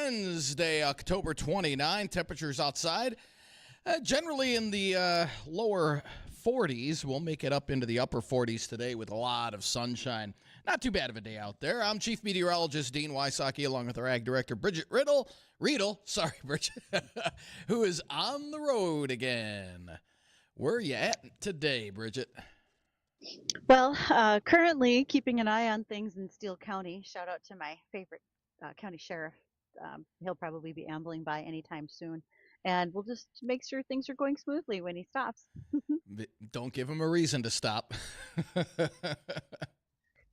Wednesday, October 29. Temperatures outside generally in the lower 40s. We'll make it up into the upper 40s today with a lot of sunshine. Not too bad of a day out there. I'm Chief Meteorologist Dean Wysocki, along with our Ag Director Bridgette Readel, who is on the road again. Where are you at today, Bridgette? Well, currently keeping an eye on things in Steele County. Shout out to my favorite county sheriff. He'll probably be ambling by anytime soon. And we'll just make sure things are going smoothly when he stops. Don't give him a reason to stop.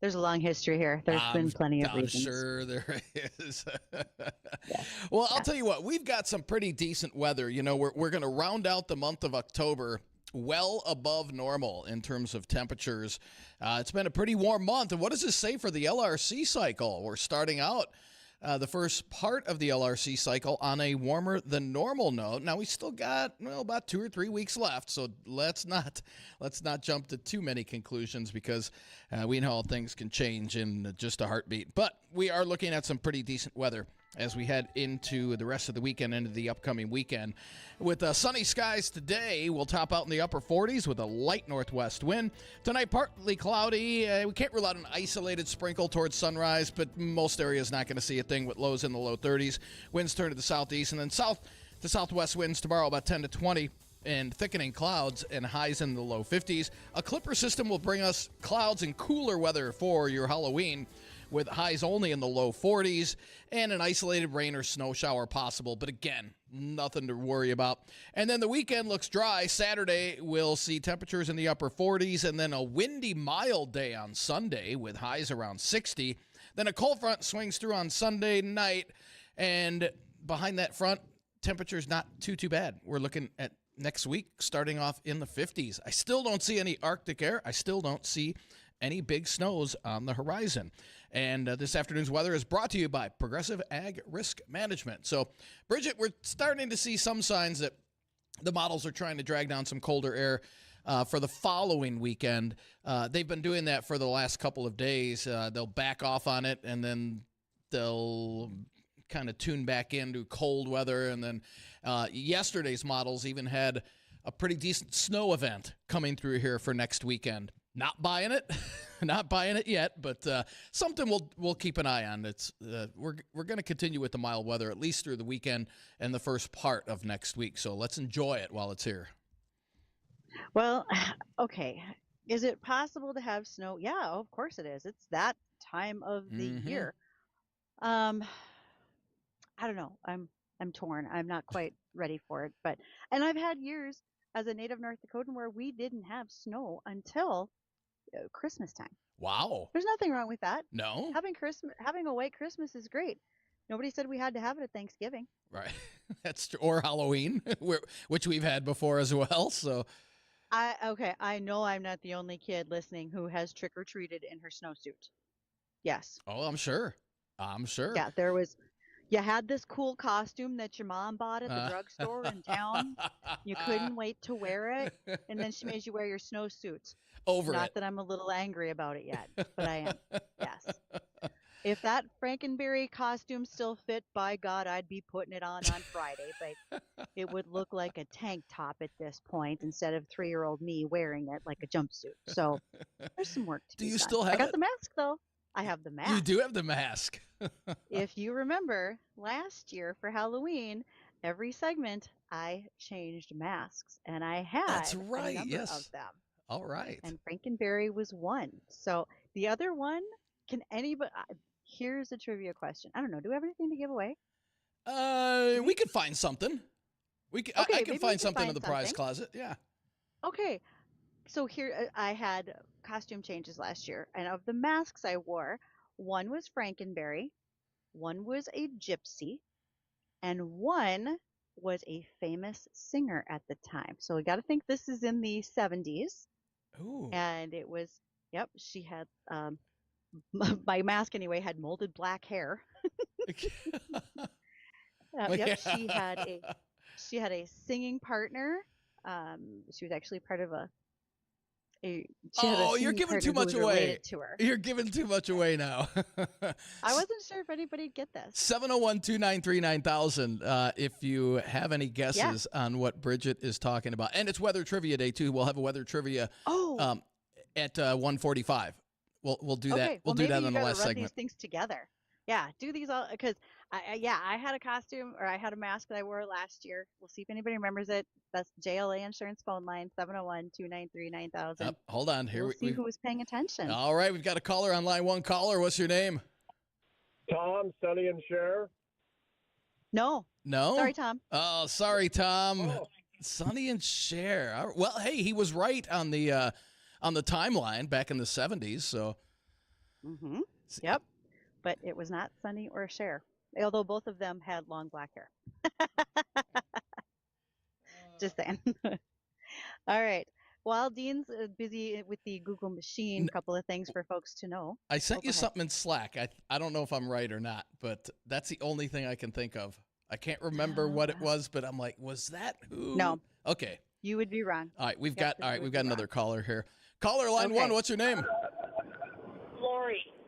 There's a long history here. There's been plenty of reasons. I'm sure there is. Yes. Well, I'll tell you what, we've got some pretty decent weather. You know, we're going to round out the month of October well above normal in terms of temperatures. It's been a pretty warm month. And what does this say for the LRC cycle? We're starting out the first part of the LRC cycle on a warmer than normal note. Now we still got about 2 or 3 weeks left, so let's not jump to too many conclusions because we know how things can change in just a heartbeat. But we are looking at some pretty decent weather as we head into the rest of the weekend, into the upcoming weekend. With sunny skies today, we'll top out in the upper 40s with a light northwest wind. Tonight, partly cloudy. We can't rule out an isolated sprinkle towards sunrise, but most areas not going to see a thing with lows in the low 30s. Winds turn to the southeast, and then south to southwest winds tomorrow about 10 to 20. And thickening clouds and highs in the low 50s. A clipper system will bring us clouds and cooler weather for your Halloween, with highs only in the low 40s and an isolated rain or snow shower possible. But again, nothing to worry about. And then the weekend looks dry. Saturday, we'll see temperatures in the upper 40s and then a windy, mild day on Sunday with highs around 60. Then a cold front swings through on Sunday night. And behind that front, temperatures not too bad. We're looking at next week starting off in the 50s. I still don't see any Arctic air. I still don't see any big snows on the horizon. And this afternoon's weather is brought to you by Progressive Ag Risk Management. So, Bridgette, we're starting to see some signs that the models are trying to drag down some colder air for the following weekend. They've been doing that for the last couple of days. They'll back off on it, and then they'll kind of tune back into cold weather. And then yesterday's models even had a pretty decent snow event coming through here for next weekend. Not buying it, not buying it yet, but something we'll keep an eye on. It's we're going to continue with the mild weather at least through the weekend and the first part of next week. So let's enjoy it while it's here. Well, okay. Is it possible to have snow? Yeah, of course it is. It's that time of the year. I don't know. I'm torn. I'm not quite ready for it. And I've had years as a native North Dakotan where we didn't have snow until Christmas time. Wow. There's nothing wrong with that. No. Having a white Christmas is great. Nobody said we had to have it at Thanksgiving. Right. That's true. Or Halloween, which we've had before as well. So I know I'm not the only kid listening who has trick-or-treated in her snowsuit. Yes. Oh, I'm sure. Yeah, you had this cool costume that your mom bought at the drugstore in town. You couldn't wait to wear it, and then she made you wear your snowsuit. Not that I'm a little angry about it yet, but I am. Yes. If that Frankenberry costume still fit, by God, I'd be putting it on Friday, but it would look like a tank top at this point instead of 3-year-old me wearing it like a jumpsuit. So there's some work to do. Do you still have it? I got the mask, though. I have the mask. You do have the mask. If you remember, last year for Halloween, every segment I changed masks, and I had That's right. a number Yes. of them. All right. And Frankenberry was one. So the other one, can anybody? Here's a trivia question. I don't know. Do we have anything to give away? We could find something. Okay, I can find something in the prize closet. Yeah. Okay. So here I had costume changes last year, and of the masks I wore, one was Frankenberry, one was a gypsy, and one was a famous singer at the time. So we got to think this is in the 70s. Ooh. And it was, she had, my mask anyway, had molded black hair. She had a singing partner. She was actually part of She had a Oh, you're singing giving partner too who much was away. related to her. You're giving too much away now. I wasn't sure if anybody'd get this. 701-293-9000 if you have any guesses on what Bridgette is talking about. And it's weather trivia day, too. We'll have a weather trivia at 1:45. We'll do that. We'll do that in the last segment. Run these things together. Yeah, do these all because I had a costume or I had a mask that I wore last year. We'll see if anybody remembers it. That's JLA Insurance phone line 701-293-9000. Hold on, here we'll see who was paying attention. All right, we've got a caller on line one. Caller, what's your name? Tom, Sonny, and Cher. No. Sorry, Tom. Oh, sorry, Tom. Sonny and Cher. Well, hey, he was right on the timeline back in the 70s. So. Mm-hmm. Yep. But it was not Sonny or Cher, although both of them had long black hair. Just saying. All right. While Dean's busy with the Google machine, a couple of things for folks to know. I sent you something in Slack. I don't know if I'm right or not, but that's the only thing I can think of. I can't remember what it was, but I'm like, was that who? No. Okay. You would be wrong. All right, we've got another caller here. Caller line one, what's your name?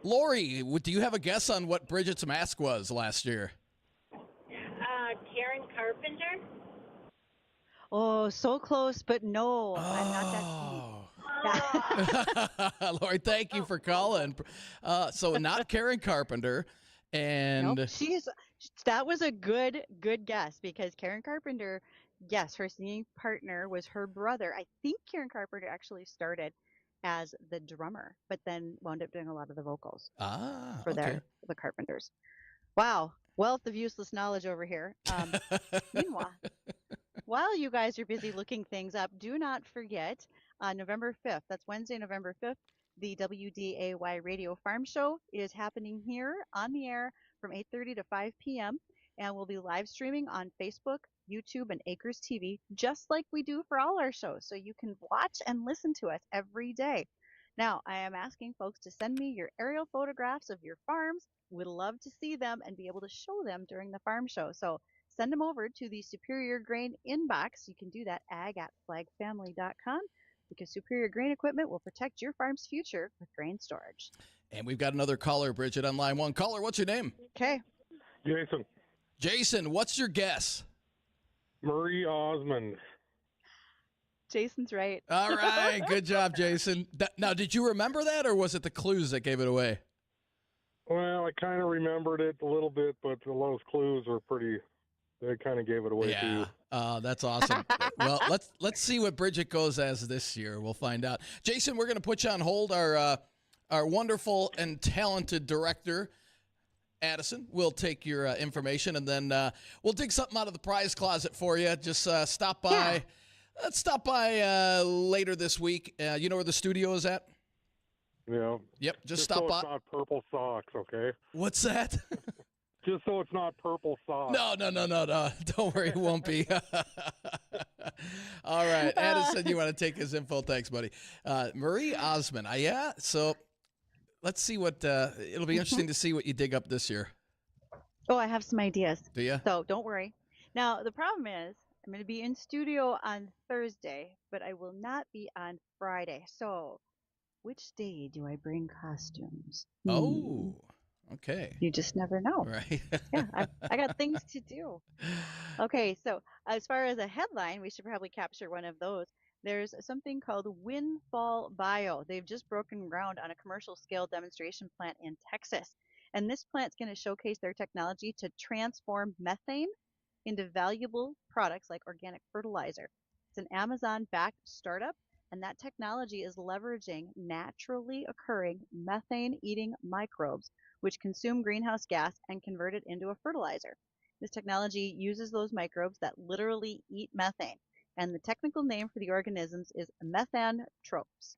Lori, do you have a guess on what Bridgette's mask was last year? Karen Carpenter. Oh, so close, but no, I'm not that sweet. Lori, thank you for calling. So not Karen Carpenter, and nope, that was a good guess because Karen Carpenter, yes, her singing partner was her brother. I think Karen Carpenter actually started as the drummer, but then wound up doing a lot of the vocals for the Carpenters. Wow, wealth of useless knowledge over here. Meanwhile, while you guys are busy looking things up, do not forget on November 5th, that's Wednesday, November 5th, the WDAY Radio Farm Show is happening here on the air from 8:30 to 5 p.m. and we'll be live streaming on Facebook, YouTube, and Acres TV, just like we do for all our shows. So you can watch and listen to us every day. Now, I am asking folks to send me your aerial photographs of your farms. We'd love to see them and be able to show them during the farm show. So send them over to the Superior Grain inbox. You can do that ag@flagfamily.com because Superior Grain equipment will protect your farm's future with grain storage. And we've got another caller, Bridgette, on line one. Caller, what's your name? Okay. Jason. Jason, what's your guess? Marie Osmond. Jason's right. All right. Good job, Jason. Now, did you remember that, or was it the clues that gave it away? Well, I kind of remembered it a little bit, but those clues are they kind of gave it away to you. That's awesome. Well, let's see what Bridgette goes as this year. We'll find out. Jason, we're going to put you on hold. Our wonderful and talented director, Addison, will take your information, and then we'll dig something out of the prize closet for you. Just stop by. Yeah. Let's stop by later this week. You know where the studio is at? Yeah. Yep. Just so stop by. It's not purple socks, okay? What's that? Just so it's not purple socks. No. Don't worry, it won't be. All right. Addison, you want to take his info? Thanks, buddy. Marie Osmond. Yeah. So let's see what it'll be interesting to see what you dig up this year. Oh, I have some ideas. Do you? So don't worry. Now, the problem is I'm going to be in studio on Thursday, but I will not be on Friday. So which day do I bring costumes? Oh, okay. You just never know. Right. Yeah, I got things to do. Okay, so as far as a headline, we should probably capture one of those. There's something called Windfall Bio. They've just broken ground on a commercial scale demonstration plant in Texas. And this plant's going to showcase their technology to transform methane into valuable products like organic fertilizer. It's an Amazon-backed startup, and that technology is leveraging naturally occurring methane-eating microbes, which consume greenhouse gas and convert it into a fertilizer. This technology uses those microbes that literally eat methane, and the technical name for the organisms is methanotropes.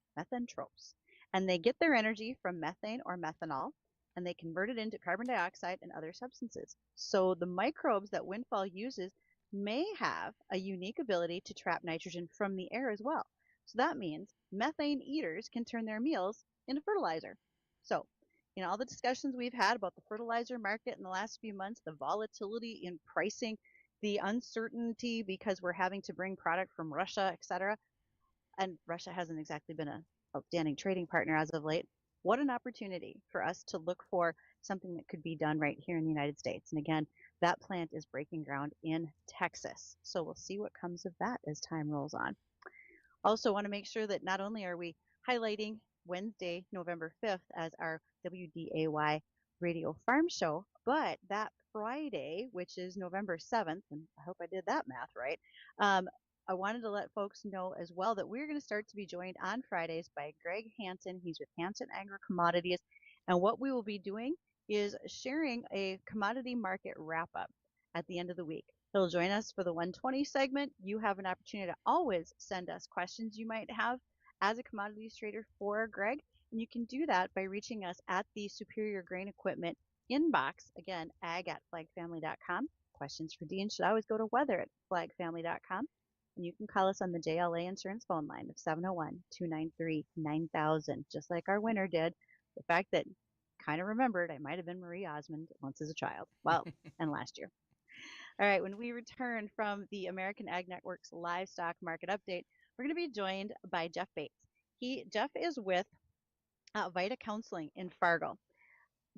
And they get their energy from methane or methanol, and they convert it into carbon dioxide and other substances. So the microbes that Windfall uses may have a unique ability to trap nitrogen from the air as well. So that means methane eaters can turn their meals into fertilizer. So in all the discussions we've had about the fertilizer market in the last few months, the volatility in pricing, the uncertainty because we're having to bring product from Russia, etc., and Russia hasn't exactly been an outstanding trading partner as of late. What an opportunity for us to look for something that could be done right here in the United States. And again, that plant is breaking ground in Texas. So we'll see what comes of that as time rolls on. Also, want to make sure that not only are we highlighting Wednesday, November 5th as our WDAY Radio Farm Show, but that Friday, which is November 7th, and I hope I did that math right, I wanted to let folks know as well that we're going to start to be joined on Fridays by Greg Hansen. He's with Hansen Agro Commodities. And what we will be doing is sharing a commodity market wrap up at the end of the week. He'll join us for the 120 segment. You have an opportunity to always send us questions you might have as a commodities trader for Greg. And you can do that by reaching us at the Superior Grain Equipment inbox. Again, ag@flagfamily.com. Questions for Dean should always go to weather@flagfamily.com. And you can call us on the JLA Insurance phone line of 701-293-9000, just like our winner did. The fact that kind of remembered I might have been Marie Osmond once as a child. Well, and last year. All right, when we return from the American Ag Network's livestock market update, we're going to be joined by Jeff Bates. Jeff is with Vita Counseling in Fargo.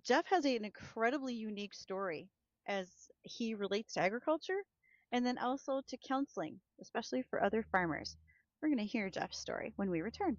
Jeff has an incredibly unique story as he relates to agriculture and then also to counseling, especially for other farmers. We're going to hear Jeff's story when we return.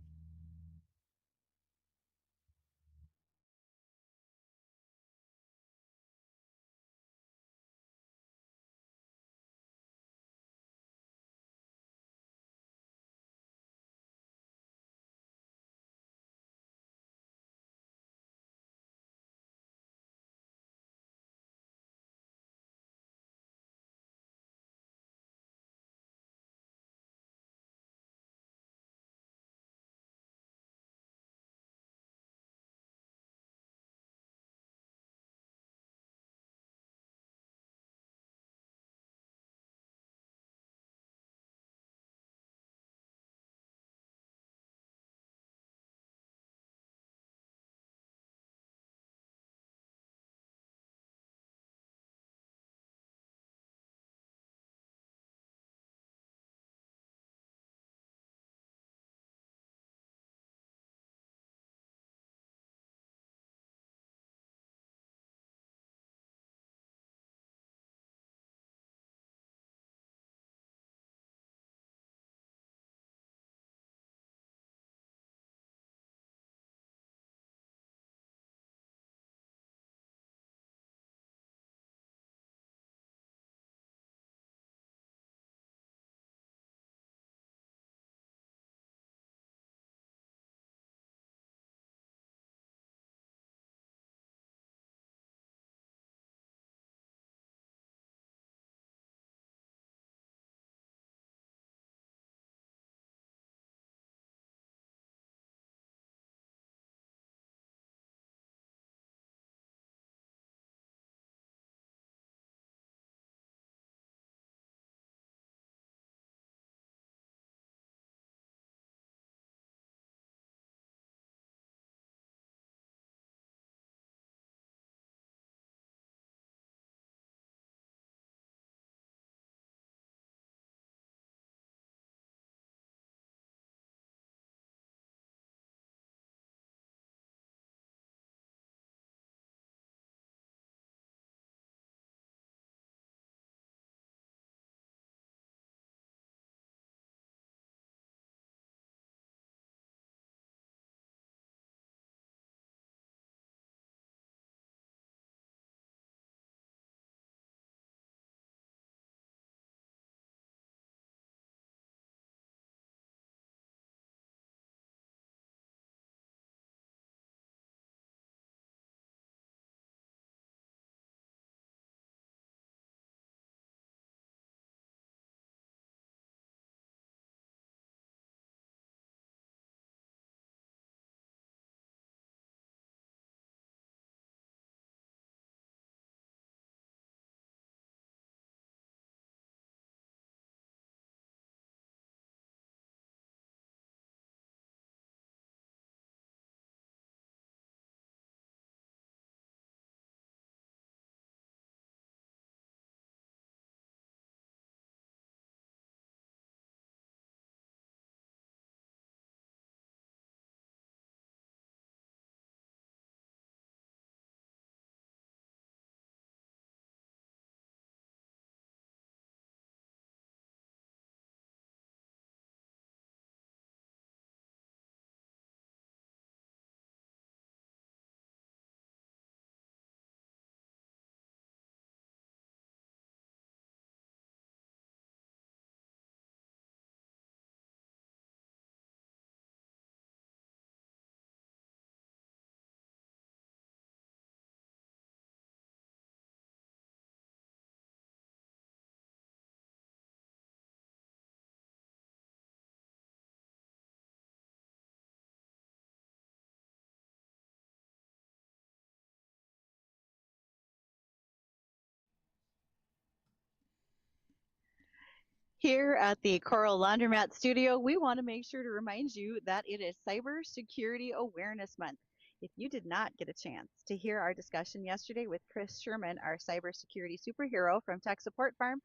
Here at the Coral Laundromat Studio, we want to make sure to remind you that it is Cybersecurity Awareness Month. If you did not get a chance to hear our discussion yesterday with Chris Sherman, our cybersecurity superhero from Tech Support Farm,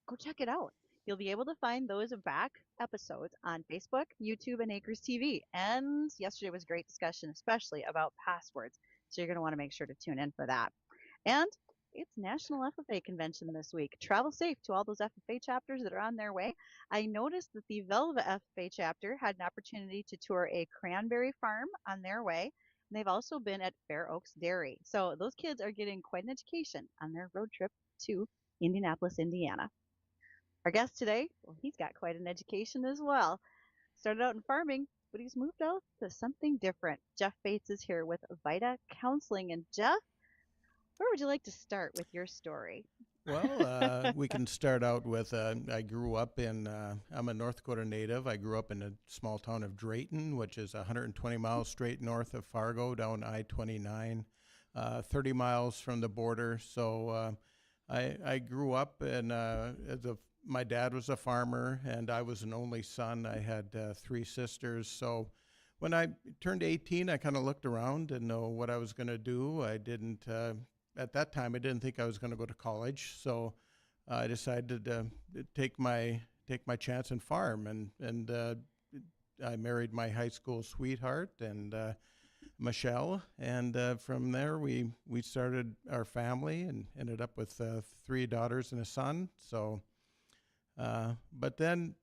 go check it out. You'll be able to find those back episodes on Facebook, YouTube, and Acres TV. And yesterday was a great discussion, especially about passwords. So you're going to want to make sure to tune in for that. And it's National FFA Convention this week. Travel safe to all those FFA chapters that are on their way. I noticed that the Velva FFA chapter had an opportunity to tour a cranberry farm on their way. And they've also been at Fair Oaks Dairy. So those kids are getting quite an education on their road trip to Indianapolis, Indiana. Our guest today, well, he's got quite an education as well. Started out in farming, but he's moved out to something different. Jeff Bates is here with Vita Counseling. And Jeff, where would you like to start with your story? Well, we can start out with, I grew up in, I'm a North Dakota native. I grew up in a small town of Drayton, which is 120 miles straight north of Fargo down I-29, 30 miles from the border. So I grew up and my dad was a farmer and I was an only son. I had 3 sisters. So when I turned 18, I kind of looked around and know what I was going to do. I didn't, at that time, I didn't think I was going to go to college. So I decided to take my chance and farm. And I married my high school sweetheart and Michelle. And from there, we started our family and ended up with 3 daughters and a son. So, but then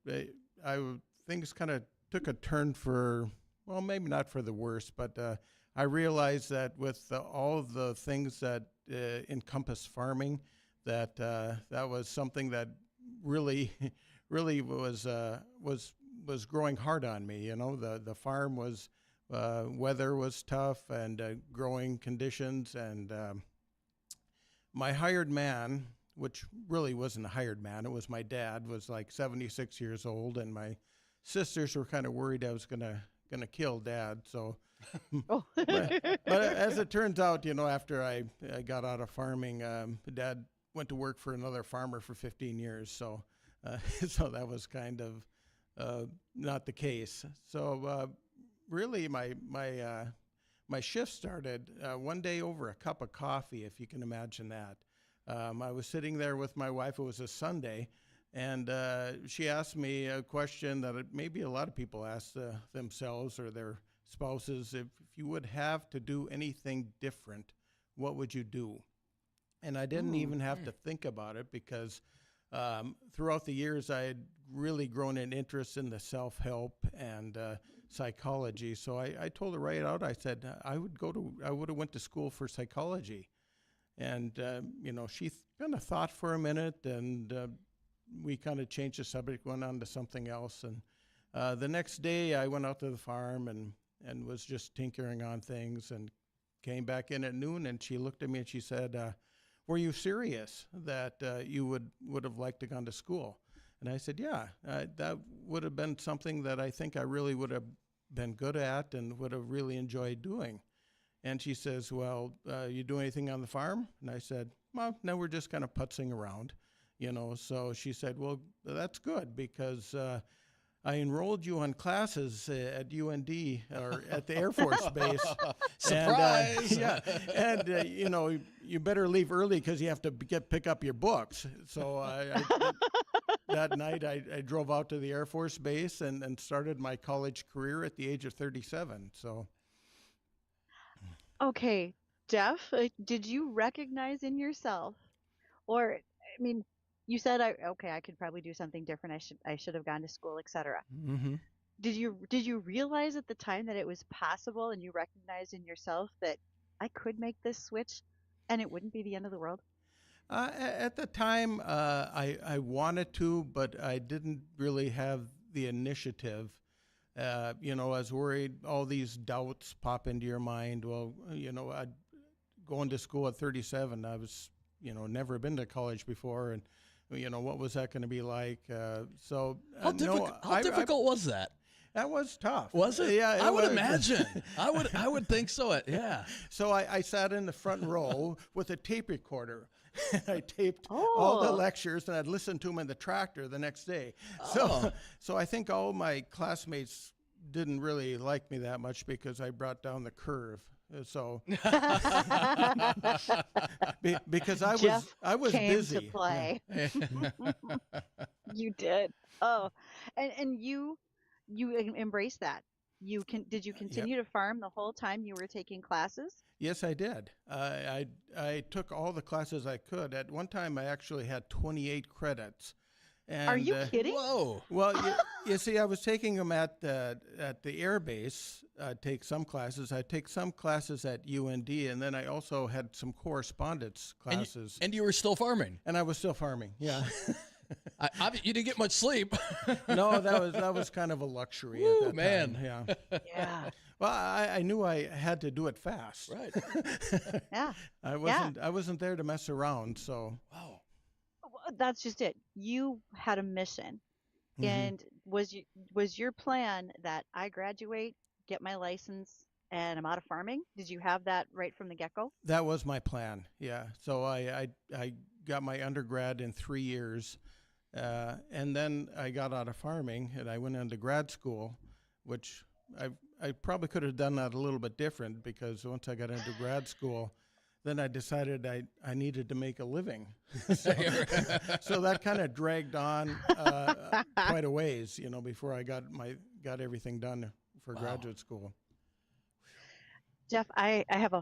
things kind of took a turn for, well, maybe not for the worse, but I realized that with all of the things that encompass farming, that that was something that really was growing hard on me. You know, the farm was weather was tough and growing conditions, and my hired man, which really wasn't a hired man, it was my dad, was like 76 years old, and my sisters were kind of worried I was gonna kill Dad. So, Oh. but as it turns out, you know, after I got out of farming, Dad went to work for another farmer for 15 years. So, so that was kind of not the case. So, really, my shift started one day over a cup of coffee, if you can imagine that. I was sitting there with my wife. It was a Sunday. And she asked me a question that maybe a lot of people ask themselves or their spouses: if you would have to do anything different, what would you do? And I didn't even have to think about it because throughout the years I had really grown an interest in the self-help and psychology. So I told her right out, I said, I would have went to school for psychology. And, you know, she kind of thought for a minute, and we kind of changed the subject, went on to something else. And the next day I went out to the farm and was just tinkering on things, and came back in at noon, and she looked at me and she said, were you serious that you would have liked to gone to school? And I said, yeah, that would have been something that I think I really would have been good at and would have really enjoyed doing. And she says, well, you do anything on the farm? And I said, well, no, we're just kind of putzing around. You know, so she said, well, that's good because I enrolled you on classes at UND or at the Air Force Base. Surprise! And you know, you better leave early because you have to pick up your books. So that night I drove out to the Air Force Base and started my college career at the age of 37. So. Okay, Jeff, did you recognize in yourself, or, I mean, you said, I could probably do something different. I should have gone to school, etc. Mm-hmm. Did you realize at the time that it was possible, and you recognized in yourself that I could make this switch and it wouldn't be the end of the world? At the time, I wanted to, but I didn't really have the initiative. You know, I was worried all these doubts pop into your mind. Well, you know, going to school at 37, I was, you know, never been to college before, and you know, what was that going to be like? So how difficult was that? That was tough. Was it? Yeah, I would was. imagine. I would think so. Yeah. So I sat in the front row with a tape recorder. I taped all the lectures, and I'd listen to them in the tractor the next day. So I think all my classmates didn't really like me that much because I brought down the curve. So because I was came busy. to play. You did. Oh, and you embraced that. Did you continue to farm the whole time you were taking classes? Yes, I did. I took all the classes I could. At one time, I actually had 28 credits. And, Are you kidding? Whoa. Well, you see, I was taking them at the air base. I'd take some classes. I'd take some classes at UND, and then I also had some correspondence classes. And you were still farming. And I was still farming. Yeah. You didn't get much sleep. No, that was kind of a luxury at that man. time. Yeah. Yeah. Well, I knew I had to do it fast. Right. Yeah. I wasn't there to mess around. So. Wow. Well, that's just it. You had a mission, and was your plan that I graduate, get my license, and I'm out of farming? Did you have that right from the get-go? That was my plan. Yeah. So I got my undergrad in 3 years, and then I got out of farming and I went into grad school, which I probably could have done that a little bit different, because once I got into grad school, then I decided I needed to make a living. So that kind of dragged on quite a ways, before I got everything done for graduate school. Jeff, I have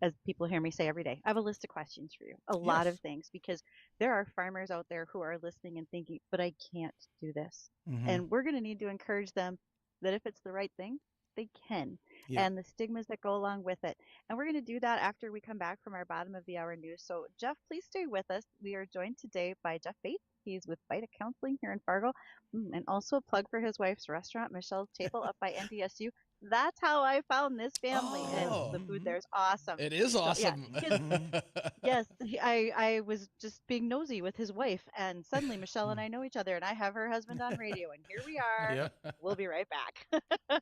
as people hear me say every day, I have a list of questions for you. A lot of things, because there are farmers out there who are listening and thinking, but I can't do this. And we're going to need to encourage them that if it's the right thing, they can. Yeah. And the stigmas that go along with it. And we're going to do that after we come back from our bottom of the hour news. So Jeff, please stay with us. We are joined today by Jeff Bates. He's with Vita Counseling here in Fargo. And also a plug for his wife's restaurant, Michelle's Table, up by NDSU. That's how I found this family, and the food there is awesome. It is awesome. So, yeah, yes, I was just being nosy with his wife, and suddenly Michelle and I know each other, and I have her husband on radio, and here we are. Yep. We'll be right back.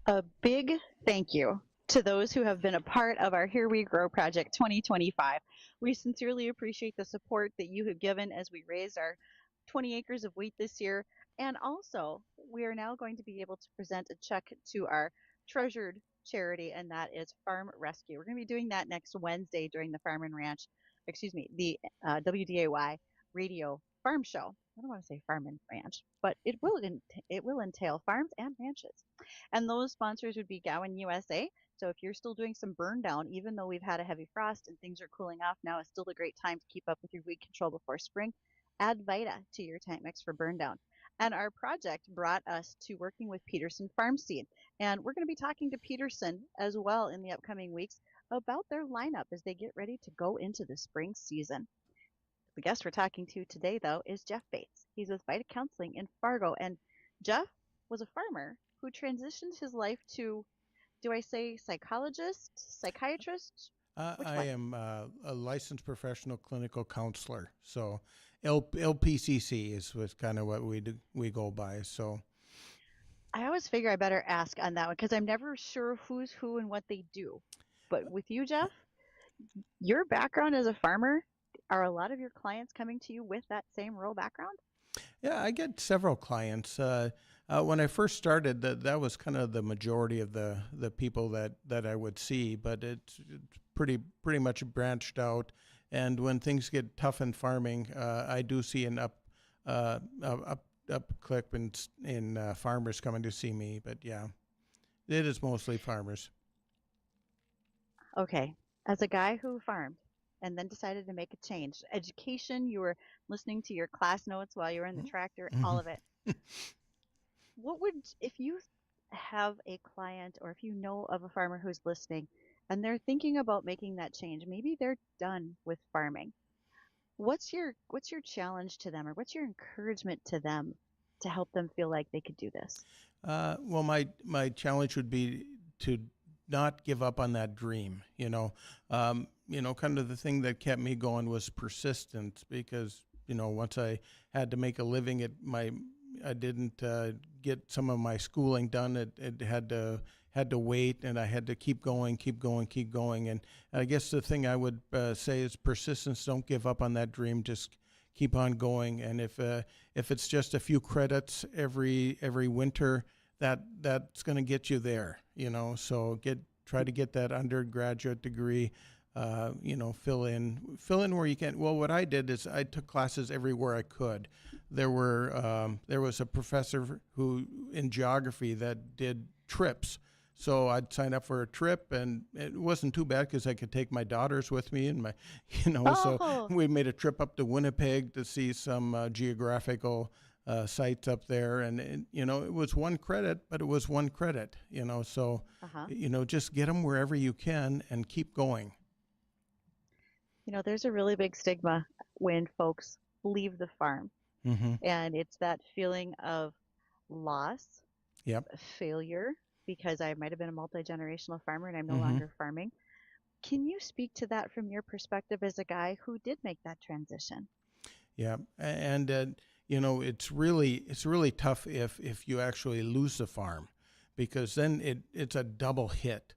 A big thank you to those who have been a part of our Here We Grow Project 2025. We sincerely appreciate the support that you have given as we raised our 20 acres of wheat this year. And also, we are now going to be able to present a check to our treasured charity, and that is Farm Rescue. We're going to be doing that next Wednesday during the Farm and Ranch, the WDAY radio farm show. I don't want to say farm and ranch, but it will entail farms and ranches. And those sponsors would be Gowan USA. So if you're still doing some burn down, even though we've had a heavy frost and things are cooling off, now is still a great time to keep up with your weed control before spring. Add Vita to your tank mix for burn down. And our project brought us to working with Peterson Farm Seed. And we're going to be talking to Peterson as well in the upcoming weeks about their lineup as they get ready to go into the spring season. The guest we're talking to today, though, is Jeff Bates. He's with Vita Counseling in Fargo. And Jeff was a farmer who transitioned his life to, do I say psychologist, psychiatrist? I am a licensed professional clinical counselor. So LPCC is kind of what we go by. So I always figure I better ask on that one because I'm never sure who's who and what they do. But with you, Jeff, your background as a farmer, are a lot of your clients coming to you with that same rural background? Yeah, I get several clients. When I first started, that was kind of the majority of the people that I would see, but it's pretty much branched out. And when things get tough in farming, I do see an up clip in farmers coming to see me. But yeah, it is mostly farmers. Okay, as a guy who farmed and then decided to make a change, education, you were listening to your class notes while you were in the tractor, all of it. If you have a client or if you know of a farmer who's listening and they're thinking about making that change, maybe they're done with farming. What's your challenge to them, or what's your encouragement to them to help them feel like they could do this? Well, my challenge would be to not give up on that dream. Kind of the thing that kept me going was persistence, because once I had to make a living, I didn't get some of my schooling done. It had to wait, and I had to keep going. And I guess the thing I would say is persistence. Don't give up on that dream. Just keep on going. And if it's just a few credits every winter, that's going to get you there. So try to get that undergraduate degree. Fill in where you can. Well, what I did is I took classes everywhere I could. There was a professor who in geography that did trips. So I'd sign up for a trip, and it wasn't too bad because I could take my daughters with me, and so we made a trip up to Winnipeg to see some geographical sites up there, and it was one credit, but it was one credit. So just get them wherever you can and keep going. There's a really big stigma when folks leave the farm, and it's that feeling of loss, failure, because I might have been a multi-generational farmer and I'm no longer farming. Can you speak to that from your perspective as a guy who did make that transition? Yeah, and it's really tough if you actually lose the farm, because then it's a double hit.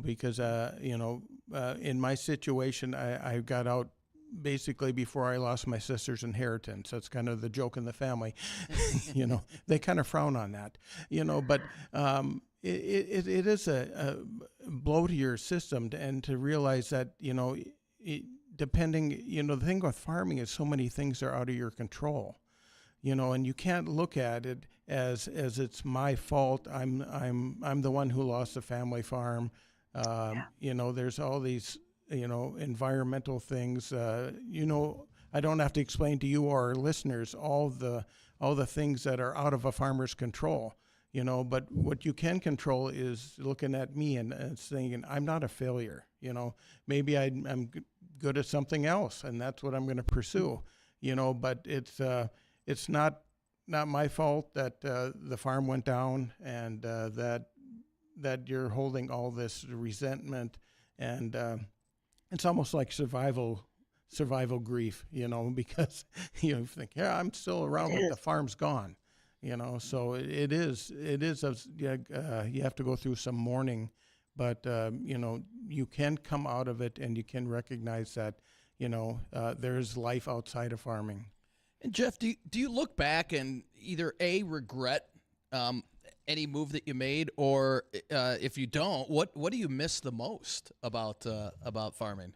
Because in my situation, I got out basically before I lost my sister's inheritance. That's kind of the joke in the family. They kind of frown on that. But it is a blow to your system, and to realize that depending, the thing with farming is so many things are out of your control. And you can't look at it as it's my fault. I'm the one who lost the family farm. There's all these environmental things. I don't have to explain to you or our listeners all the things that are out of a farmer's control. But what you can control is looking at me and saying, I'm not a failure. Maybe I'm good at something else, and that's what I'm going to pursue. But it's not my fault that the farm went down, and that you're holding all this resentment, and it's almost like survival grief, because you think, I'm still around, but the farm's gone, So it is you have to go through some mourning, but you can come out of it, and you can recognize that there's life outside of farming. And Jeff, do you look back and either regret any move that you made, or if you don't, what do you miss the most about farming?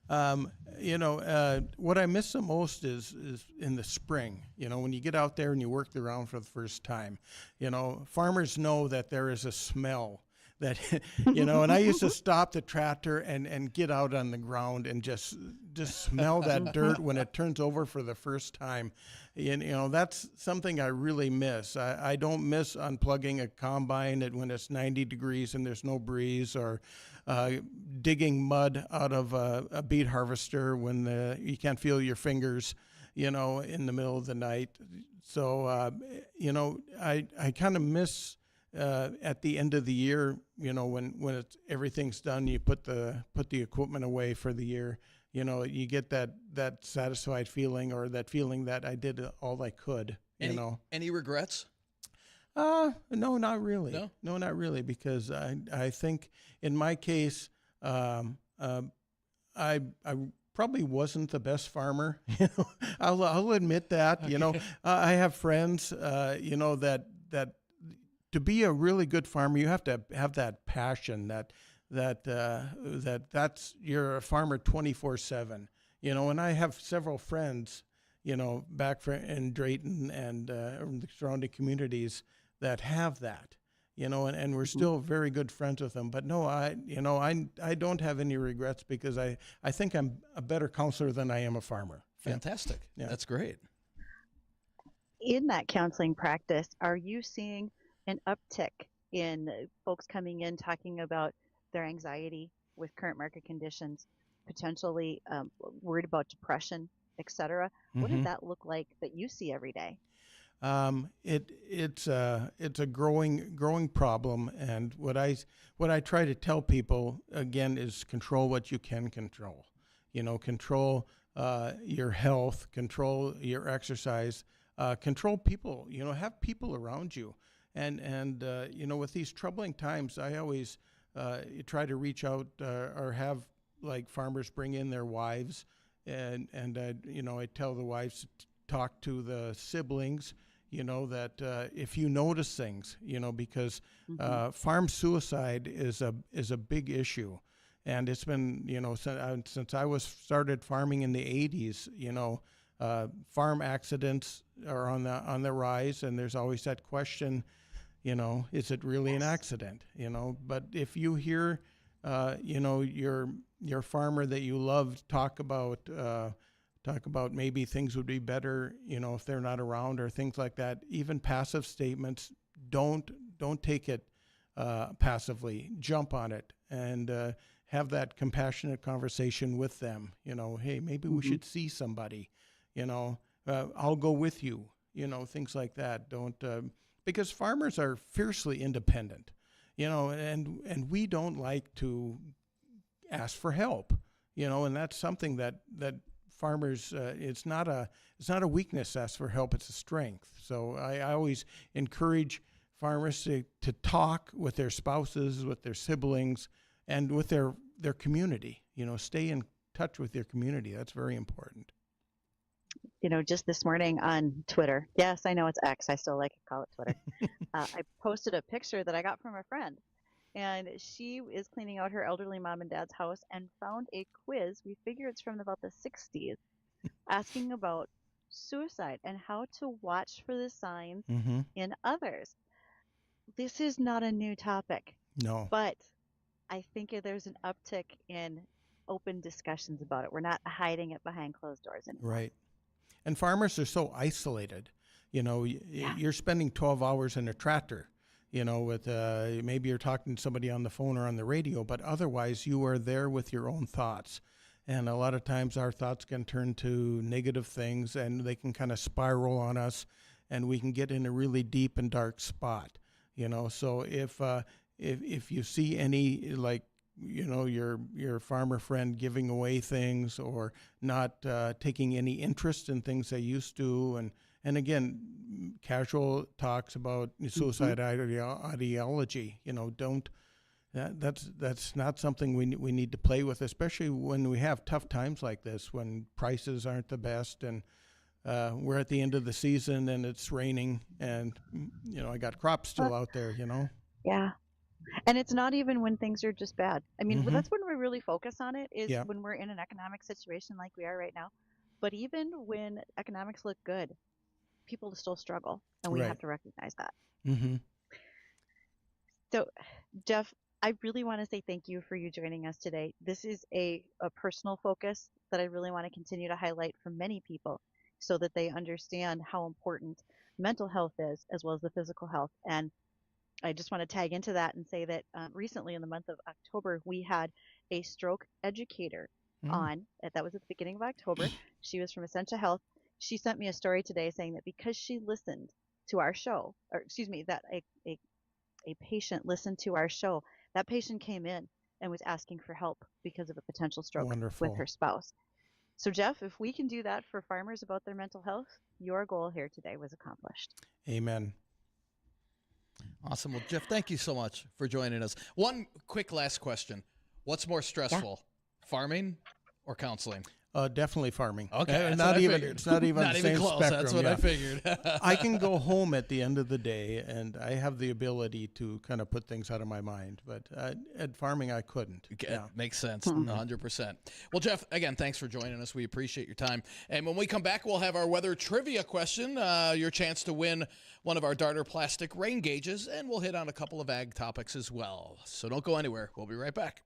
What I miss the most is in the spring, when you get out there and you work the ground for the first time. Farmers know that there is a smell that, and I used to stop the tractor and get out on the ground and just smell that dirt when it turns over for the first time. That's something I really miss. I don't miss unplugging a combine when it's 90 degrees and there's no breeze, or digging mud out of a beet harvester when you can't feel your fingers, in the middle of the night. So, I kind of miss at the end of the year, when everything's done, you put the equipment away for the year. You get that satisfied feeling, or that feeling that I did all I could. Any regrets? No, not really. No, not really, because I think in my case, I probably wasn't the best farmer. I'll admit that. Okay. I have friends, that to be a really good farmer, you have to have that passion, that's you're a farmer 24/7. And I have several friends, back in Drayton and the surrounding communities that have that, and we're still very good friends with them. But no, I don't have any regrets, because I think I'm a better counselor than I am a farmer. Fantastic. Yeah. That's great. In that counseling practice, are you seeing an uptick in folks coming in talking about their anxiety with current market conditions, potentially worried about depression, et cetera? What does that look like that you see every day? It's a growing problem, and what I try to tell people again is control what you can control. Control your health, control your exercise, control people. Have people around you, and with these troubling times, I always try to reach out or have farmers bring in their wives, and I tell the wives to talk to the siblings, that if you notice things, because farm suicide is a big issue, and it's been since I started farming in the 80s. Farm accidents are on the rise, and there's always that question. Is it really an accident? But if you hear, your farmer that you love talk about maybe things would be better, if they're not around, or things like that. Even passive statements, don't take it passively. Jump on it and have that compassionate conversation with them. Hey, maybe we should see somebody. I'll go with you. Things like that. Don't. Because farmers are fiercely independent, and we don't like to ask for help, and that's something that farmers, it's not a weakness to ask for help, it's a strength. So I always encourage farmers to talk with their spouses, with their siblings, and with their community. Stay in touch with their community. That's very important. Just this morning on Twitter, yes, I know it's X, I still like to call it Twitter, I posted a picture that I got from a friend, and she is cleaning out her elderly mom and dad's house and found a quiz. We figure it's from about the 60s, asking about suicide and how to watch for the signs in others. This is not a new topic. No. But I think there's an uptick in open discussions about it. We're not hiding it behind closed doors anymore. Right. And farmers are so isolated. You're spending 12 hours in a tractor, with maybe you're talking to somebody on the phone or on the radio, but otherwise you are there with your own thoughts. And a lot of times our thoughts can turn to negative things, and they can kind of spiral on us, and we can get in a really deep and dark spot. So if you see any, your farmer friend giving away things, or not taking any interest in things they used to, And again, casual talks about suicide ideology, don't, that's not something we need to play with, especially when we have tough times like this, when prices aren't the best, and we're at the end of the season and it's raining, and I got crops still out there. Yeah. And it's not even when things are just bad. I mean, Mm-hmm. that's when we really focus on it, is Yeah. when we're in an economic situation like we are right now. But even when economics look good, people still struggle, and we Right. have to recognize that. Mm-hmm. So, Jeff, I really want to say thank you for you joining us today. This is a personal focus that I really want to continue to highlight for many people, so that they understand how important mental health is, as well as the physical health. And I just want to tag into that and say that recently, in the month of October, we had a stroke educator on. That was at the beginning of October. She was from Essentia Health. She sent me a story today saying that because she listened to our show, or excuse me, that a patient listened to our show, that patient came in and was asking for help because of a potential stroke Wonderful. with her spouse. So, Jeff, if we can do that for farmers about their mental health, your goal here today was accomplished. Amen. Awesome. Well, Jeff, thank you so much for joining us. One quick last question. What's more stressful, farming or counseling? Definitely farming. Okay, It's not even the same close. spectrum. That's what I figured. I can go home at the end of the day, and I have the ability to kind of put things out of my mind. But at farming, I couldn't. Okay, makes sense, 100%. Well, Jeff, again, thanks for joining us. We appreciate your time. And when we come back, we'll have our weather trivia question, your chance to win one of our Darter plastic rain gauges, and we'll hit on a couple of ag topics as well. So don't go anywhere. We'll be right back.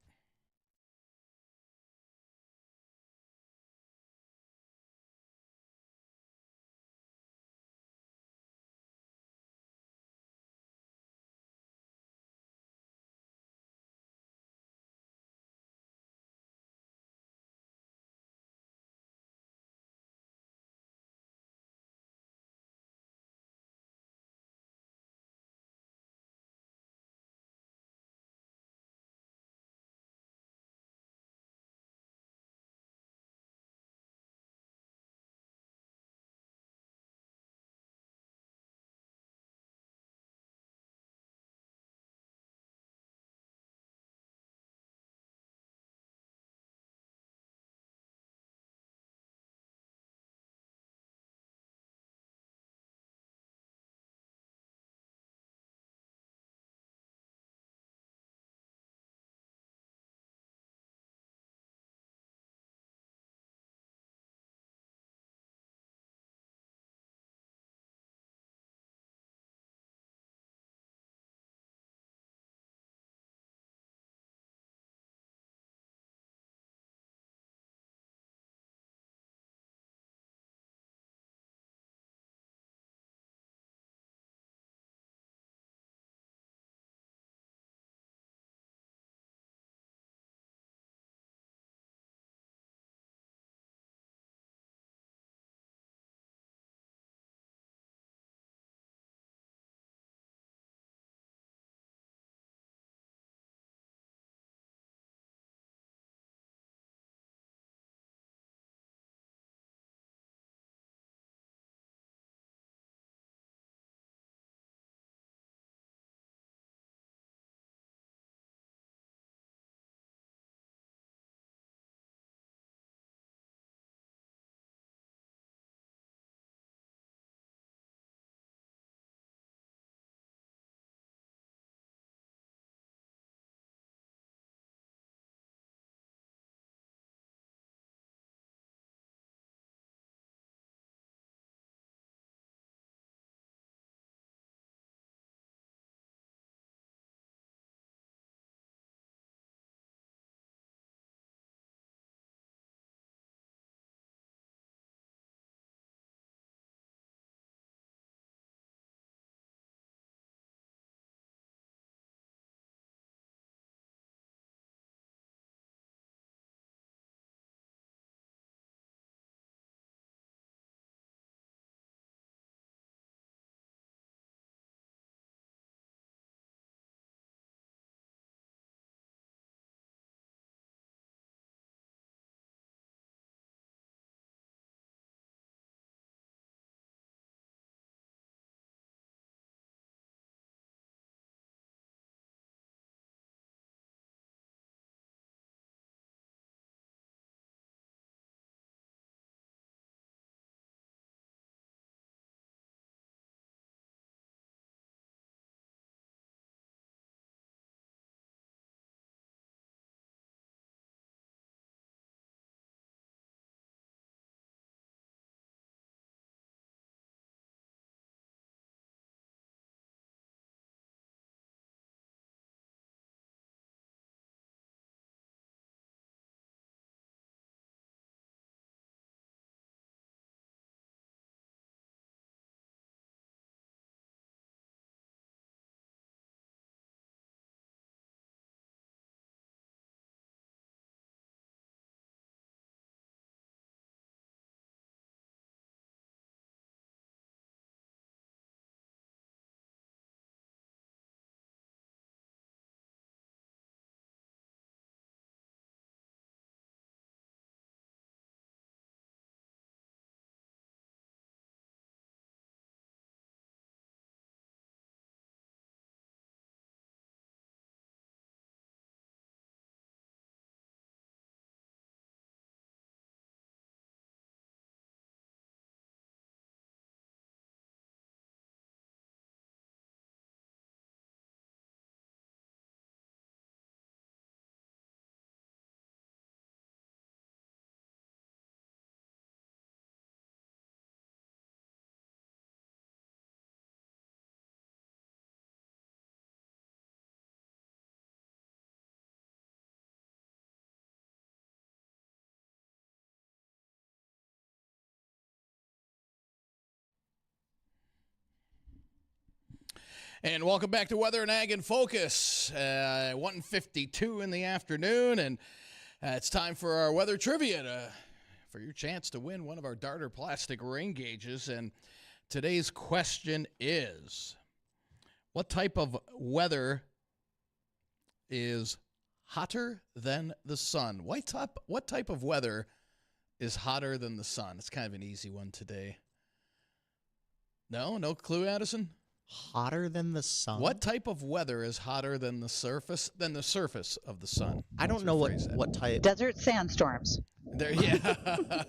And welcome back to Weather and Ag in Focus. 1:52 in the afternoon, and it's time for our weather trivia for your chance to win one of our Darter plastic rain gauges. And today's question is, what type of weather is hotter than the sun? What type of weather is hotter than the sun? It's kind of an easy one today. No clue, Addison? Hotter than the sun? What type of weather is hotter than the surface of the sun? I don't know what type. Desert sandstorms. There, yeah.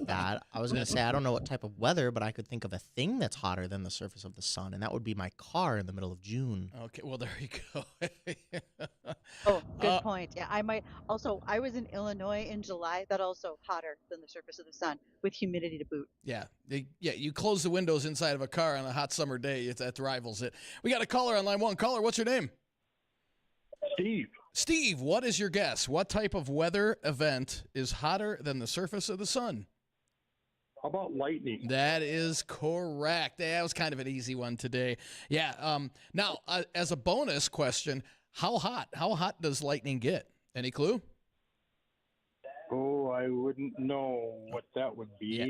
That I was going to say I don't know what type of weather, but I could think of a thing that's hotter than the surface of the sun, and that would be my car in the middle of June. Okay, well there you go. Oh, good point. Yeah, I might also. I was in Illinois in July. That also hotter than the surface of the sun with humidity to boot. Yeah, you close the windows inside of a car on a hot summer day. That rivals it. We got a caller on line one. Caller, what's your name? Steve. Steve, what is your guess? What type of weather event is hotter than the surface of the sun? How about lightning? That is correct. That was kind of an easy one today. Yeah. Now, as a bonus question, how hot does lightning get? Any clue? Oh, I wouldn't know what that would be. Yeah.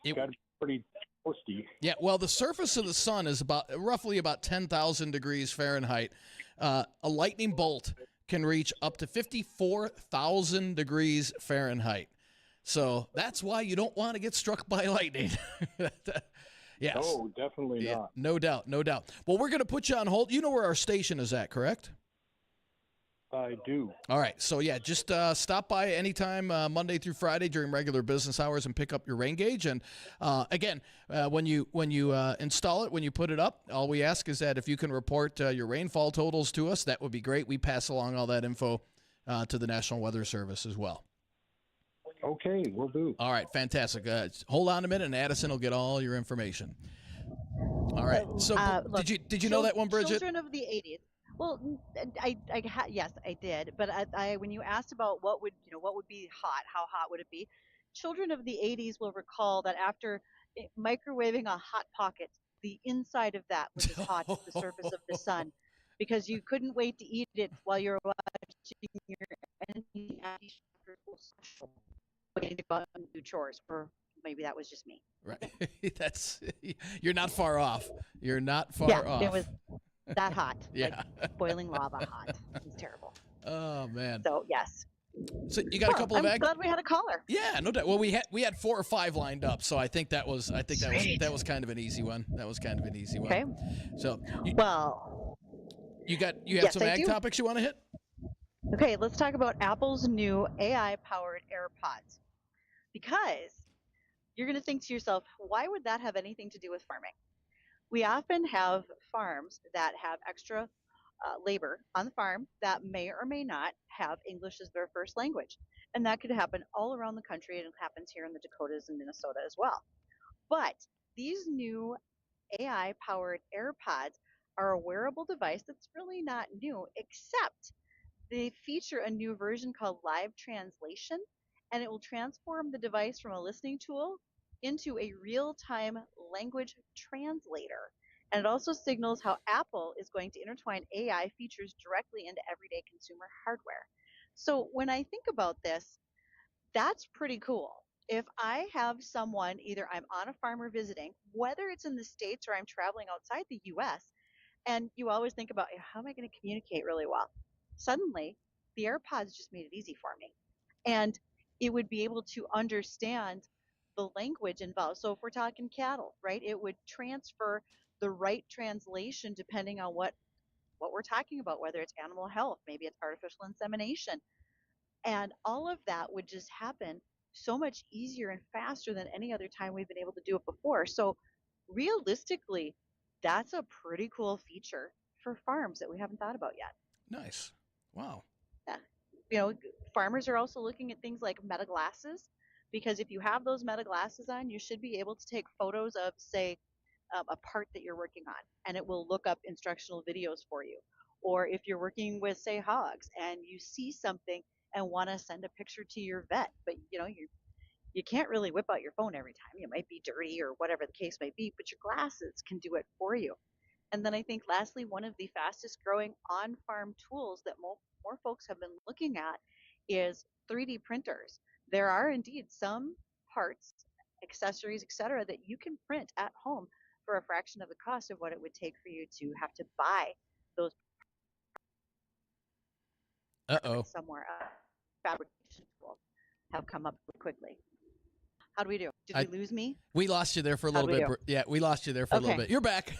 It's got to be pretty toasty. Yeah, well, the surface of the sun is roughly about 10,000 degrees Fahrenheit. A lightning bolt can reach up to 54,000 degrees Fahrenheit. So that's why you don't want to get struck by lightning. Yes. No, definitely not. No doubt. Well, we're going to put you on hold. You know where our station is at, correct? I do. All right. So, yeah, just stop by anytime Monday through Friday during regular business hours and pick up your rain gauge. And, again, when you install it, when you put it up, all we ask is that if you can report your rainfall totals to us, that would be great. We pass along all that info to the National Weather Service as well. Okay, we'll do. All right. Fantastic. Hold on a minute, and Addison will get all your information. All right. So look, did you know that one, Bridgette? Children of the 80s. Well, yes, I did. But when you asked about what would be hot, how hot would it be? Children of the 80s will recall that after microwaving a hot pocket, the inside of that was as hot as the surface of the sun, because you couldn't wait to eat it while you're watching your enemy special, waiting to go out and do chores, or maybe that was just me. Right. You're not far off. You're not far off. Yeah, it was that hot. Yeah. Like boiling lava hot. It was terrible. Oh man. So yes. So you got a couple of I'm glad we had a caller. Yeah, no doubt. Well, we had 4 or 5 lined up, so I think that was that was kind of an easy one. Okay. So you have some ag topics you want to hit? Okay, let's talk about Apple's new AI-powered AirPods. Because you're going to think to yourself, why would that have anything to do with farming? We often have farms that have extra labor on the farm that may or may not have English as their first language. And that could happen all around the country, and it happens here in the Dakotas and Minnesota as well. But these new AI-powered AirPods are a wearable device that's really not new, except they feature a new version called Live Translation, and it will transform the device from a listening tool into a real-time language translator. And it also signals how Apple is going to intertwine AI features directly into everyday consumer hardware. So when I think about this, that's pretty cool. If I have someone, either I'm on a farm or visiting, whether it's in the States or I'm traveling outside the US, and you always think about, how am I going to communicate really well? Suddenly, the AirPods just made it easy for me. And it would be able to understand the language involved. So if we're talking cattle, right, it would transfer the right translation depending on what we're talking about, whether it's animal health, maybe it's artificial insemination. And all of that would just happen so much easier and faster than any other time we've been able to do it before. So realistically, that's a pretty cool feature for farms that we haven't thought about yet. Nice. Wow. Yeah. Farmers are also looking at things like meta glasses, because if you have those meta glasses on, you should be able to take photos of, say, a part that you're working on, and it will look up instructional videos for you. Or if you're working with, say, hogs, and you see something and want to send a picture to your vet, but you can't really whip out your phone every time. You might be dirty or whatever the case may be, but your glasses can do it for you. And then I think lastly, one of the fastest growing on-farm tools that more folks have been looking at is 3D printers. There are indeed some parts, accessories, etc., that you can print at home for a fraction of the cost of what it would take for you to have to buy those parts somewhere else. Fabrication tools have come up quickly. How do we do? Did we lose me? We lost you there for a little bit. Yeah, we lost you there for a little bit. You're back.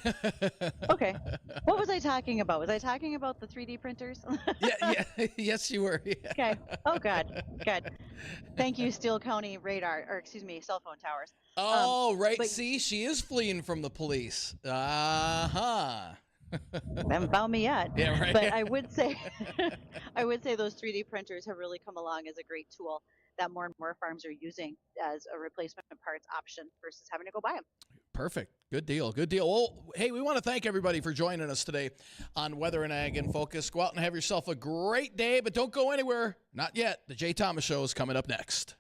Okay. What was I talking about? Was I talking about the 3D printers? yeah. Yes, you were. Yeah. Okay. Oh, good. Thank you, Steele County cell phone towers. Oh, right. See, she is fleeing from the police. Haven't found me yet. Yeah, right. But I would say those 3D printers have really come along as a great tool that more and more farms are using as a replacement parts option versus having to go buy them. Perfect. Good deal. Well, hey, we want to thank everybody for joining us today on Weather and Ag in Focus. Go out and have yourself a great day, but don't go anywhere. Not yet. The Jay Thomas Show is coming up next.